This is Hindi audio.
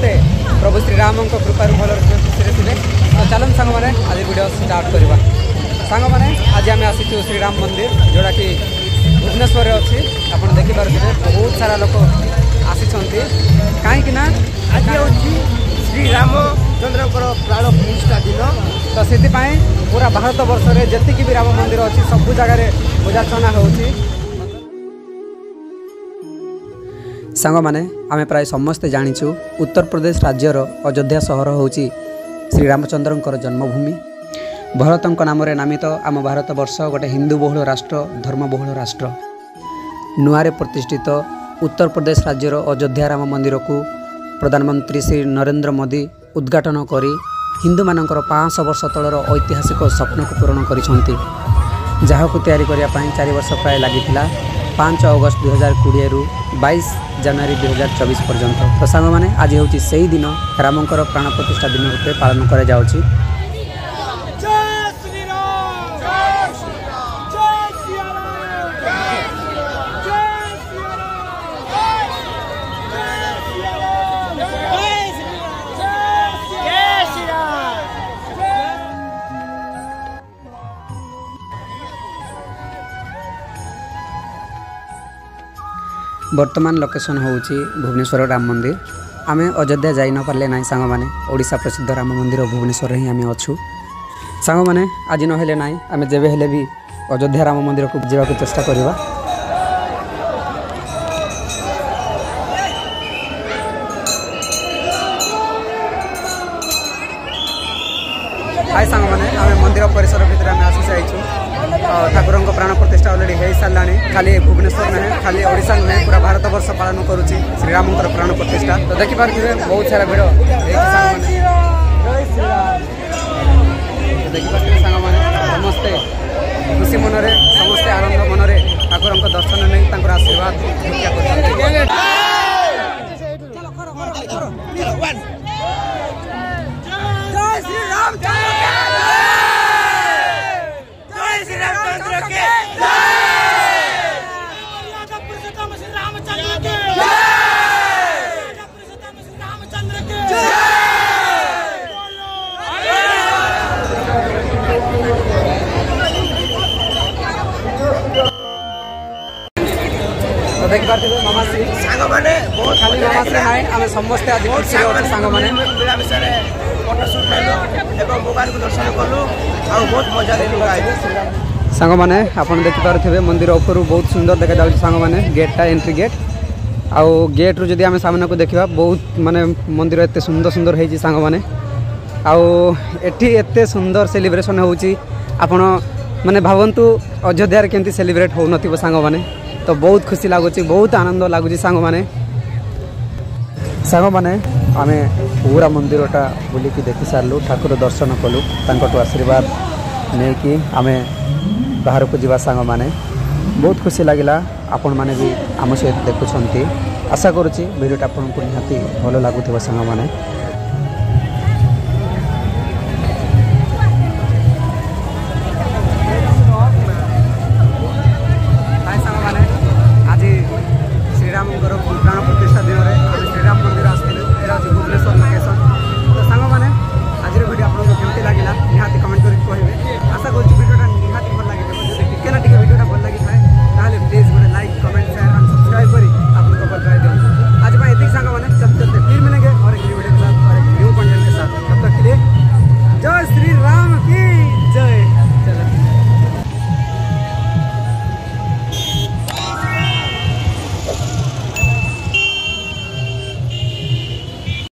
समस्ते प्रभु श्रीराम कृपार भल खुशी थे। तो चलन सांग मैंने आज वीडियो स्टार्ट करवा। सांग मैंने आज आम आसीचु श्रीराम मंदिर जोड़ा कि भुवनेश्वर अच्छी आप देखिपे बहुत सारा लोक आसी कहीं आज हूँ श्रीरामचंद्र प्राण प्रतिष्ठा दिन। तो से पूरा भारत वर्ष में जी भी राम मंदिर अच्छी सब जगह पूजार्चना होची। सांग माने आमे प्राय समस्ते जानिछु उत्तर प्रदेश राज्यर अयोध्या सहर होची श्रीरामचंद्रंकर जन्मभूमि। भरतंक नाम नामित आम भारत वर्ष गोटे हिंदू बहुल राष्ट्र धर्मबहुल राष्ट्र। नुआरे प्रतिष्ठित उत्तर प्रदेश राज्यर अयोध्या राम मंदिर को प्रधानमंत्री श्री नरेंद्र मोदी उद्घाटन करी हिंदू मानकर 500 वर्ष तलर ऐतिहासिक स्वप्न को पूरण करिसंती। जहाको तैयारी करिया पई 4 वर्ष प्राय लागिथिला। 5 अगस्त 2020 रु 22 जनवरी 2024 पर्यंत। तो सांग माने आज हूँ से दिन रामंकर प्राण प्रतिष्ठा दिन रूपे पालन करा जाउछि। वर्तमान लोकेशन होउची भुवनेश्वर राम मंदिर। आमे अयोध्या जाई न पारले नाई सांग माने ओडिशा प्रसिद्ध राम मंदिर भुवनेश्वर ही आमे अछु। सांग माने आज न हेले नाई आमे जेबे हेले भी अयोध्या राम मंदिर को जीवा को चेष्टा करबा। हाय सांग माने आमे मंदिर परिसर भीतर आमे आसी जाइछु। ठाकुर प्राण प्रतिष्ठा अलरेडी हो सारा। खाली भुवनेश्वर नहीं खाली ओडिशा नहीं पूरा भारत वर्ष पालन करुच्ची श्रीराम प्राण प्रतिष्ठा। तो देखिपे बहुत सारा भिड़ देखिपे सांग समस्ते खुशी मनरे समस्ते आनंद मनरे ठाकुर दर्शन नहीं आशीर्वाद भिक्षा देख पारे मामाश्री सांग माने बहुत खाली मामाश्री नाई आम समस्ते आज खुशी अच्छे सांग माने फोटोशूट एवं भगवान को दर्शन कलु आ बहुत मजा ले सांग माने आपन देख पारे मंदिर ऊपर बहुत सुंदर देखा जाउछ सांग माने गेटटा एंट्री गेट आ गेट रु जदि आम सामने को देखा बहुत माने मंदिर एते सुंदर सुंदर होई सांग माने आ एठी एते सुंदर सेलिब्रेशन होउची आपण माने भावंतु अयोध्या रे केंती सेलिब्रेट हो नथिबो सांग माने। तो बहुत खुशी लगुच बहुत आनंद लगुच सांग माने आमे पूरा मंदिरटा बुलिकी देखी सारू ठाकुर दर्शन कलु तांकटू आशीर्वाद नहीं कि आमे बाहर को जीवा सांग माने बहुत खुशी लगिला। आपण माने भी आम सहित देखुंत आशा करुच्ची वीडियोटा आपको निहाती भल लगुथिबा सांग माने।